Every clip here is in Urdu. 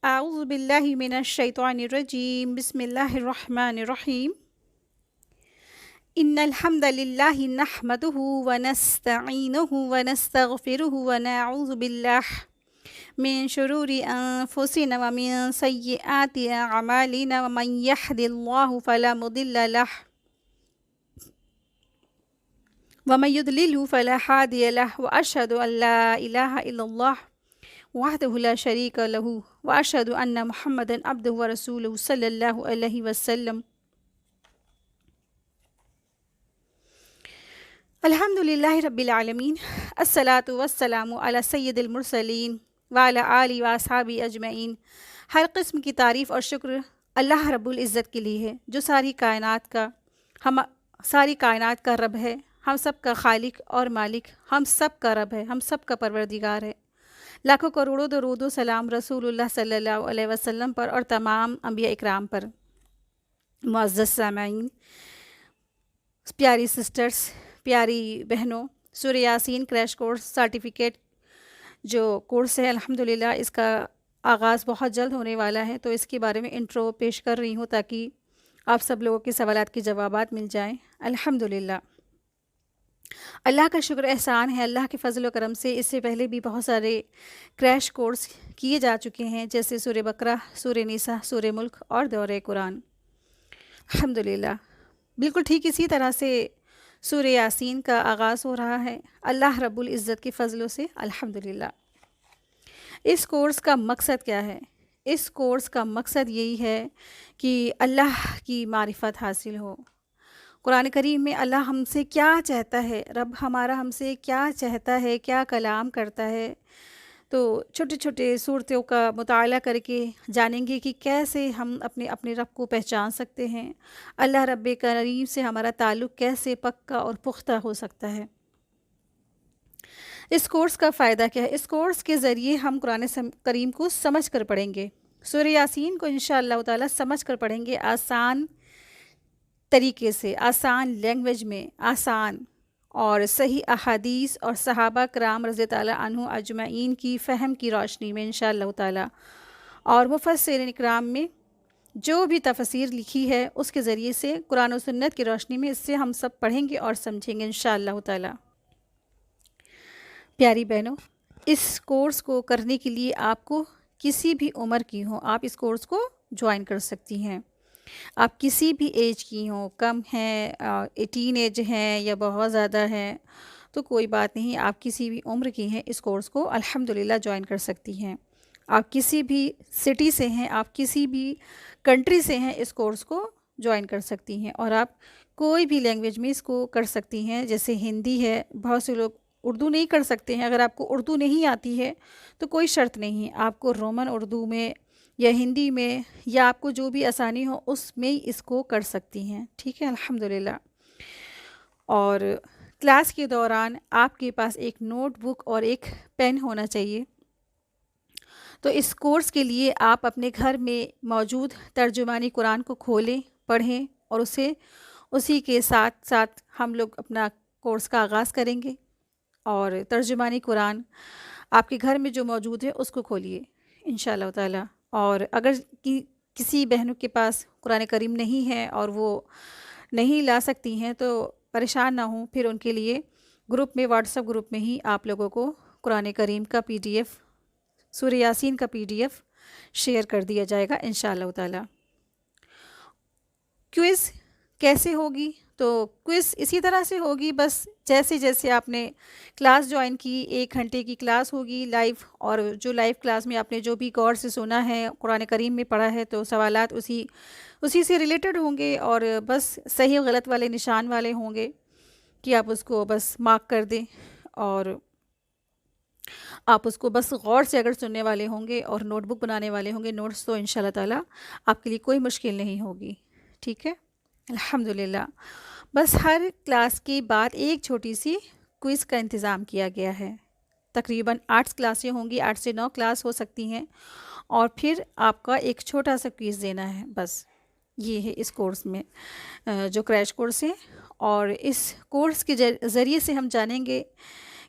أعوذ بالله من الشيطان الرجيم بسم الله الرحمن الرحيم إن الحمد لله نحمده ونستعينه ونستغفره ونعوذ بالله من شرور أنفسنا ومن سيئات أعمالنا ومن يهد الله فلا مضل له ومن يضلله فلا هادي له وأشهد أن لا إله إلا الله وحده لا شريك له وأشهد أن محمدا عبده ورسوله صلى الله عليه وسلم الحمد لله رب العالمين الصلاة والسلام على سید المرسلین وعلى آلہ وأصحابہ اجمعین۔ ہر قسم کی تعریف اور شکر اللہ رب العزت کے لیے ہے جو ساری کائنات کا رب ہے، ہم سب کا خالق اور مالک، ہم سب کا رب ہے، ہم سب کا پروردگار ہے۔ لاکھوں کروڑوں درود و سلام رسول اللہ صلی اللہ علیہ وسلم پر اور تمام انبیاء اکرام پر۔ معزز سامعین، پیاری سسٹرز، پیاری بہنوں، سورہ یاسین کریش کورس سرٹیفکیٹ جو کورس ہے الحمدللہ اس کا آغاز بہت جلد ہونے والا ہے، تو اس کے بارے میں انٹرو پیش کر رہی ہوں تاکہ آپ سب لوگوں کے سوالات کے جوابات مل جائیں۔ الحمدللہ اللہ کا شکر احسان ہے، اللہ کے فضل و کرم سے اس سے پہلے بھی بہت سارے کریش کورس کیے جا چکے ہیں، جیسے سورہ بقرہ، سورہ نساء، سورہ ملک اور دورہ قرآن۔ الحمدللہ بالکل ٹھیک اسی طرح سے سورہ یاسین کا آغاز ہو رہا ہے اللہ رب العزت کے فضلوں سے الحمدللہ۔ اس کورس کا مقصد کیا ہے؟ اس کورس کا مقصد یہی ہے کہ اللہ کی معرفت حاصل ہو۔ قرآن کریم میں اللہ ہم سے کیا چاہتا ہے، رب ہمارا ہم سے کیا چاہتا ہے، کیا کلام کرتا ہے، تو چھوٹے چھوٹے صورتوں کا مطالعہ کر کے جانیں گے کہ کیسے ہم اپنے رب کو پہچان سکتے ہیں، اللہ رب کریم سے ہمارا تعلق کیسے پکا اور پختہ ہو سکتا ہے۔ اس کورس کا فائدہ کیا ہے؟ اس کورس کے ذریعے ہم قرآن کریم کو سمجھ کر پڑھیں گے، سورہ یاسین کو انشاءاللہ تعالیٰ سمجھ کر پڑھیں گے، آسان طریقے سے، آسان لینگویج میں، آسان اور صحیح احادیث اور صحابہ کرام رضی اللہ عنہ اجمعین کی فہم کی روشنی میں انشاءاللہ تعالیٰ، اور مفسرین کرام میں جو بھی تفسیر لکھی ہے اس کے ذریعے سے قرآن و سنت کی روشنی میں اس سے ہم سب پڑھیں گے اور سمجھیں گے انشاءاللہ تعالیٰ۔ پیاری بہنوں، اس کورس کو کرنے کے لیے آپ کو کسی بھی عمر کی ہوں، آپ اس کورس کو جوائن کر سکتی ہیں۔ آپ کسی بھی ایج کی ہوں، کم ہیں، 18 ایج ہیں یا بہت زیادہ ہیں، تو کوئی بات نہیں، آپ کسی بھی عمر کی ہیں اس کورس کو الحمدللہ جوائن کر سکتی ہیں۔ آپ کسی بھی سٹی سے ہیں، آپ کسی بھی کنٹری سے ہیں، اس کورس کو جوائن کر سکتی ہیں، اور آپ کوئی بھی لینگویج میں اس کو کر سکتی ہیں، جیسے ہندی ہے، بہت سے لوگ اردو نہیں کر سکتے ہیں، اگر آپ کو اردو نہیں آتی ہے تو کوئی شرط نہیں، آپ کو رومن اردو میں یا ہندی میں یا آپ کو جو بھی آسانی ہو اس میں اس کو کر سکتی ہیں، ٹھیک ہے الحمدللہ۔ اور کلاس کے دوران آپ کے پاس ایک نوٹ بک اور ایک پین ہونا چاہیے۔ تو اس کورس کے لیے آپ اپنے گھر میں موجود ترجمانی قرآن کو کھولیں، پڑھیں، اور اسی کے ساتھ ساتھ ہم لوگ اپنا کورس کا آغاز کریں گے۔ اور ترجمانی قرآن آپ کے گھر میں جو موجود ہے اس کو کھولیے انشاءاللہ تعالیٰ۔ اور اگر کسی بہنوں کے پاس قرآن کریم نہیں ہے اور وہ نہیں لا سکتی ہیں تو پریشان نہ ہوں، پھر ان کے لیے گروپ میں، واٹس ایپ گروپ میں ہی آپ لوگوں کو قرآن کریم کا PDF، سورہ یاسین کا PDF شیئر کر دیا جائے گا انشاءاللہ تعالیٰ۔ کوئز کیسے ہوگی؟ تو کوئز اسی طرح سے ہوگی، بس جیسے آپ نے کلاس جوائن کی، 1 گھنٹے کی کلاس ہوگی لائیو، اور جو لائیو کلاس میں آپ نے جو بھی غور سے سنا ہے، قرآن کریم میں پڑھا ہے، تو سوالات اسی سے ریلیٹڈ ہوں گے، اور بس صحیح و غلط والے نشان والے ہوں گے کہ آپ اس کو بس مارک کر دیں، اور آپ اس کو بس غور سے اگر سننے والے ہوں گے اور نوٹ بک بنانے والے ہوں گے، نوٹس، تو انشاءاللہ تعالیٰ آپ کے لیے کوئی مشکل نہیں ہوگی، ٹھیک ہے الحمدللہ۔ بس ہر کلاس کے بعد ایک چھوٹی سی کوئز کا انتظام کیا گیا ہے، تقریباً 8 کلاسیں ہوں گی، 8 سے 9 کلاس ہو سکتی ہیں، اور پھر آپ کا ایک چھوٹا سا کوئز دینا ہے، بس یہ ہے اس کورس میں جو کریش کورس ہے۔ اور اس کورس کے ذریعے سے ہم جانیں گے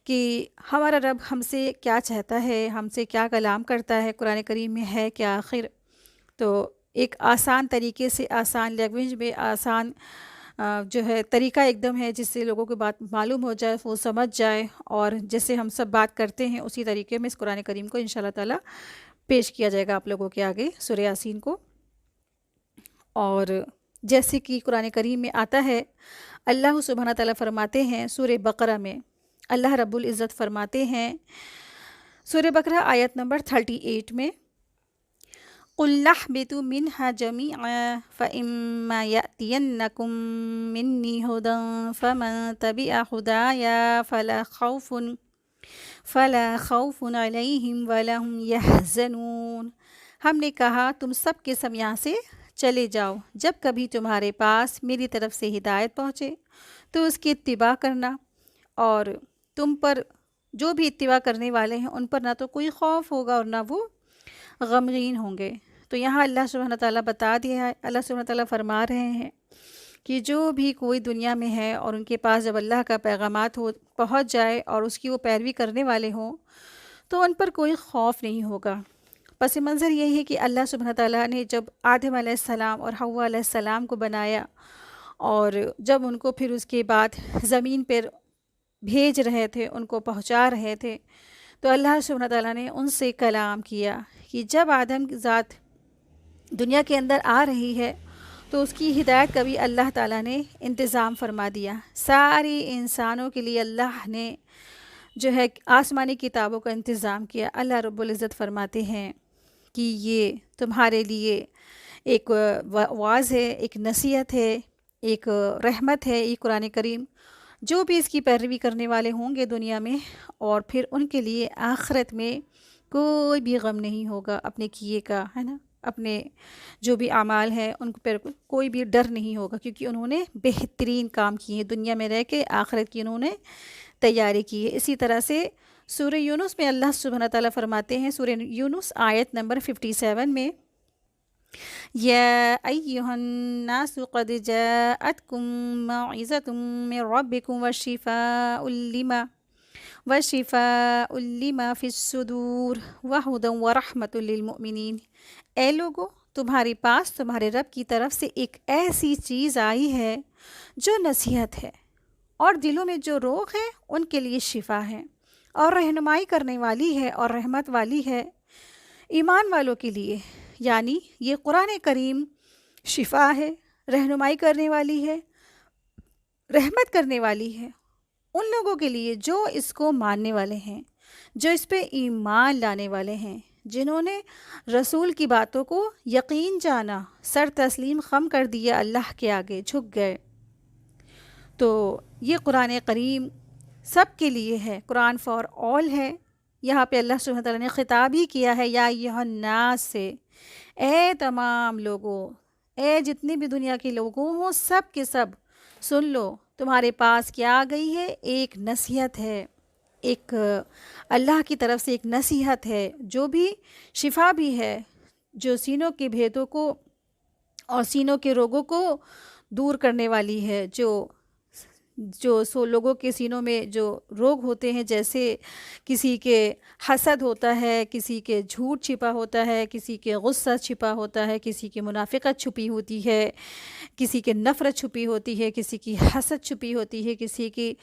کہ ہمارا رب ہم سے کیا چاہتا ہے، ہم سے کیا کلام کرتا ہے، قرآن کریم میں ہے کیا آخر۔ تو ایک آسان طریقے سے، آسان لینگویج میں، آسان جو ہے طریقہ ایک دم ہے جس سے لوگوں کو بات معلوم ہو جائے، وہ سمجھ جائے، اور جیسے ہم سب بات کرتے ہیں اسی طریقے میں اس قرآن کریم کو انشاءاللہ تعالیٰ پیش کیا جائے گا آپ لوگوں کے آگے، سورہ یاسین کو۔ اور جیسے کہ قرآن کریم میں آتا ہے، اللہ سبحانہ تعالیٰ فرماتے ہیں سورہ بقرہ میں، اللہ رب العزت فرماتے ہیں سورہ بقرہ آیت نمبر 38 میں، قُلْ اهْبِطُوا مِنْهَا جَمِيعًا فَإِمَّا يَأْتِيَنَّكُم مِّنِّي هُدًى فَمَن تَبِعَ هُدَايَ فَلَا خَوْفٌ عَلَيْهِمْ وَلَا هُمْ يَحْزَنُونَ۔ ہم نے کہا تم سب کے سب یہاں سے چلے جاؤ، جب کبھی تمہارے پاس میری طرف سے ہدایت پہنچے تو اس کی اتباع کرنا، اور تم پر جو بھی اتباع کرنے والے ہیں ان پر نہ تو کوئی خوف ہوگا اور نہ وہ غمگین ہوں گے۔ تو یہاں اللہ سبحانہ تعالیٰ بتا دیا ہے، اللہ سبحانہ تعالیٰ فرما رہے ہیں کہ جو بھی کوئی دنیا میں ہے اور ان کے پاس جب اللہ کا پیغامات پہنچ جائے اور اس کی وہ پیروی کرنے والے ہوں تو ان پر کوئی خوف نہیں ہوگا۔ پس منظر یہی ہے کہ اللہ سبحانہ تعالیٰ نے جب آدم علیہ السلام اور حوا علیہ السلام کو بنایا، اور جب ان کو پھر اس کے بعد زمین پر بھیج رہے تھے، ان کو پہنچا رہے تھے، تو اللہ سبحانہ تعالیٰ نے ان سے کلام کیا کہ جب آدم کی ذات دنیا کے اندر آ رہی ہے تو اس کی ہدایت کا بھی اللہ تعالیٰ نے انتظام فرما دیا۔ ساری انسانوں کے لیے اللہ نے جو ہے آسمانی کتابوں کا انتظام کیا۔ اللہ رب العزت فرماتے ہیں کہ یہ تمہارے لیے ایک واعظ ہے، ایک نصیحت ہے، ایک رحمت ہے یہ قرآن کریم، جو بھی اس کی پیروی کرنے والے ہوں گے دنیا میں، اور پھر ان کے لیے آخرت میں کوئی بھی غم نہیں ہوگا اپنے کیے کا، ہے نا، اپنے جو بھی اعمال ہیں ان پر کوئی بھی ڈر نہیں ہوگا، کیونکہ انہوں نے بہترین کام کیے ہیں دنیا میں رہ کے، آخرت کی انہوں نے تیاری کی ہے۔ اسی طرح سے سورہ یونس میں اللہ سبحانہ تعالیٰ فرماتے ہیں، سورہ یونس آیت نمبر 57 میں، یا ایہا الناس قد جاءتکم موعظۃ من ربکم وشفاء لما فی الصدور وہدی ورحمۃ للمؤمنین۔ اے لوگو، تمہارے پاس تمہارے رب کی طرف سے ایک ایسی چیز آئی ہے جو نصیحت ہے، اور دلوں میں جو روگ ہے ان کے لیے شفا ہے، اور رہنمائی کرنے والی ہے اور رحمت والی ہے ایمان والوں کے لیے۔ یعنی یہ قرآن کریم شفا ہے، رہنمائی کرنے والی ہے، رحمت کرنے والی ہے ان لوگوں کے لیے جو اس کو ماننے والے ہیں، جو اس پہ ایمان لانے والے ہیں، جنہوں نے رسول کی باتوں کو یقین جانا، سر تسلیم خم کر دیا، اللہ کے آگے جھک گئے۔ تو یہ قرآن کریم سب کے لیے ہے، قرآن فار آل ہے۔ یہاں پہ اللہ سبحانہ تعالیٰ نے خطاب ہی کیا ہے یا ایھا الناس سے، اے تمام لوگوں، اے جتنے بھی دنیا کے لوگوں ہوں، سب کے سب سن لو، تمہارے پاس کیا آ گئی ہے؟ ایک نصیحت ہے، ایک اللہ کی طرف سے ایک نصیحت ہے جو بھی شفا بھی ہے، جو سینوں کے بھیدوں کو اور سینوں کے روگوں کو دور کرنے والی ہے، جو لوگوں کے سینوں میں جو روگ ہوتے ہیں، جیسے کسی کے حسد ہوتا ہے، کسی کے جھوٹ چھپا ہوتا ہے، کسی کے غصہ چھپا ہوتا ہے، کسی کی منافقت چھپی ہوتی ہے، کسی کے نفرت چھپی ہوتی ہے، کسی کی حسد چھپی ہوتی ہے، کسی کی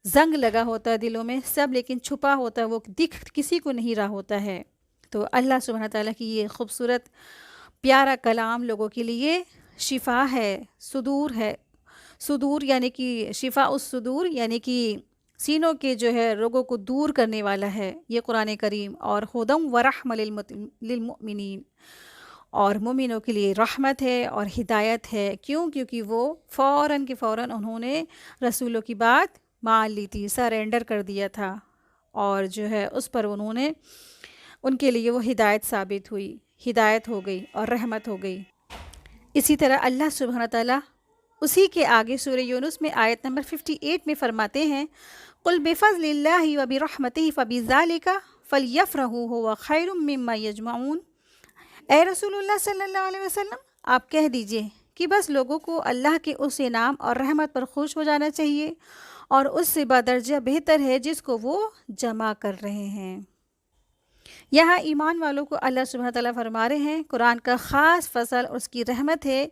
زنگ لگا ہوتا ہے دلوں میں، سب لیکن چھپا ہوتا ہے، وہ دکھ کسی کو نہیں رہا ہوتا ہے۔ تو اللہ سبحانہ تعالیٰ کی یہ خوبصورت پیارا کلام لوگوں کے لیے شفا ہے، صدور ہے، صدور یعنی کہ شفا الصدور، یعنی کہ سینوں کے جو ہے روگوں کو دور کرنے والا ہے یہ قرآن کریم، اور ہدی ورحمۃ للمؤمنین، اور مومنوں کے لیے رحمت ہے اور ہدایت ہے۔ کیونکہ وہ فوراً کے فوراً انہوں نے رسولوں کی بات مان لی تھی، سرینڈر کر دیا تھا، اور جو ہے اس پر انہوں نے، ان کے لیے وہ ہدایت ثابت ہوئی، ہدایت ہو گئی اور رحمت ہو گئی۔ اسی طرح اللہ سبحانہ تعالیٰ اسی کے آگے سورہ یونس میں آیت نمبر 58 میں فرماتے ہیں، قُلْ بِفَضْلِ اللَّهِ وَبِرَحْمَتِهِ فَبِذَلِكَ فَلْيَفْرَحُوا هُوَ خَيْرٌ مِّمَّا يَجْمَعُونَ۔ اے رسول اللہ صلی اللہ علیہ وسلم، آپ کہہ دیجئے کہ بس لوگوں کو اللہ کے اس انعام اور رحمت پر خوش ہو جانا چاہیے، اور اس سے بدرجہ بہتر ہے جس کو وہ جمع کر رہے ہیں۔ یہاں ایمان والوں کو اللہ سبحانہ تعالیٰ فرما رہے ہیں قرآن کا خاص فضل اور اس کی رحمت ہے،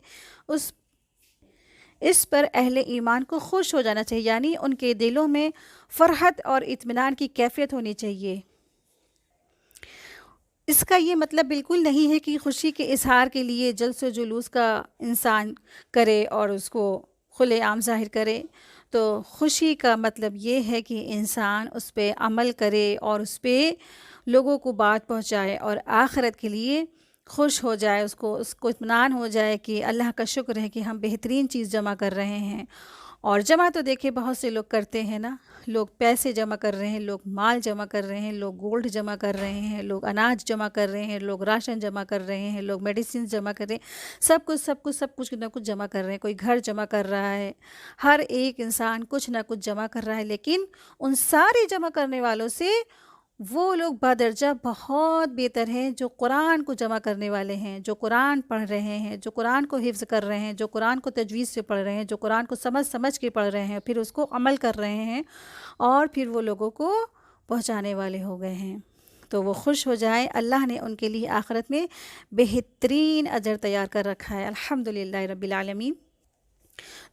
اس پر اہل ایمان کو خوش ہو جانا چاہیے، یعنی ان کے دلوں میں فرحت اور اطمینان کی کیفیت ہونی چاہیے۔ اس کا یہ مطلب بالکل نہیں ہے کہ خوشی کے اظہار کے لیے جلوس و جلوس کا انسان کرے اور اس کو کھلے عام ظاہر کرے۔ تو خوشی کا مطلب یہ ہے کہ انسان اس پہ عمل کرے اور اس پہ لوگوں کو بات پہنچائے اور آخرت کے لیے خوش ہو جائے، اس کو اطمینان ہو جائے کہ اللہ کا شکر ہے کہ ہم بہترین چیز جمع کر رہے ہیں۔ اور جمع تو دیکھیں بہت سے لوگ کرتے ہیں نا، لوگ پیسے جمع کر رہے ہیں، لوگ مال جمع کر رہے ہیں، لوگ گولڈ جمع کر رہے ہیں، لوگ اناج جمع کر رہے ہیں، لوگ راشن جمع کر رہے ہیں، لوگ میڈیسن جمع کر رہے ہیں، سب کچھ نہ کچھ جمع کر رہے ہیں، کوئی گھر جمع کر رہا ہے، ہر ایک انسان کچھ نہ کچھ جمع کر رہا ہے، لیکن ان سارے جمع کرنے والوں سے وہ لوگ بدرجہ بہت بہتر ہیں جو قرآن کو جمع کرنے والے ہیں، جو قرآن پڑھ رہے ہیں، جو قرآن کو حفظ کر رہے ہیں، جو قرآن کو تجوید سے پڑھ رہے ہیں، جو قرآن کو سمجھ کے پڑھ رہے ہیں، پھر اس کو عمل کر رہے ہیں اور پھر وہ لوگوں کو پہنچانے والے ہو گئے ہیں۔ تو وہ خوش ہو جائیں، اللہ نے ان کے لیے آخرت میں بہترین اجر تیار کر رکھا ہے، الحمدللہ رب العالمین۔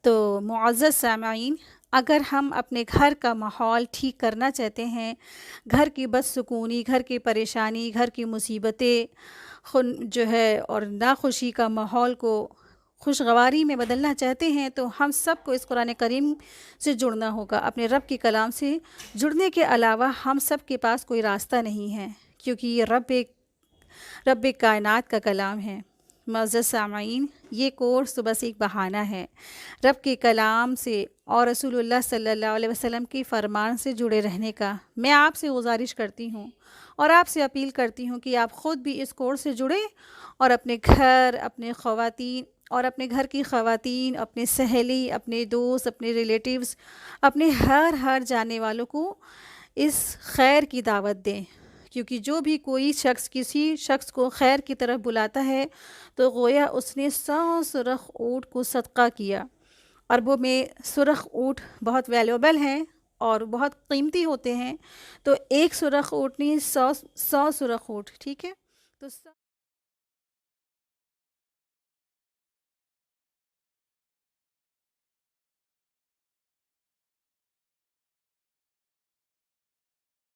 تو معزز سامعین، اگر ہم اپنے گھر کا ماحول ٹھیک کرنا چاہتے ہیں، گھر کی بدسکونی، گھر کی پریشانی، گھر کی مصیبتیں جو ہے اور ناخوشی کا ماحول کو خوشگواری میں بدلنا چاہتے ہیں، تو ہم سب کو اس قرآن کریم سے جڑنا ہوگا۔ اپنے رب کے کلام سے جڑنے کے علاوہ ہم سب کے پاس کوئی راستہ نہیں ہے، کیونکہ یہ رب کائنات کا کلام ہے۔ معزز سامعین، یہ کورس تو بس ایک بہانہ ہے رب کے کلام سے اور رسول اللہ صلی اللہ علیہ وسلم کی فرمان سے جڑے رہنے کا۔ میں آپ سے گزارش کرتی ہوں اور آپ سے اپیل کرتی ہوں کہ آپ خود بھی اس کورس سے جڑیں اور اپنے گھر، اپنے خواتین اور اپنے گھر کی خواتین، اپنے سہیلی، اپنے دوست، اپنے ریلیٹیوز، اپنے ہر جانے والوں کو اس خیر کی دعوت دیں، کیونکہ جو بھی کوئی شخص کسی شخص کو خیر کی طرف بلاتا ہے تو گویا اس نے 100 سرخ اونٹ کو صدقہ کیا۔ عربوں میں سرخ اونٹ بہت ویلیوبل ہیں اور بہت قیمتی ہوتے ہیں، تو ایک سرخ اونٹ نہیں، 100 سرخ اونٹ، ٹھیک ہے؟ تو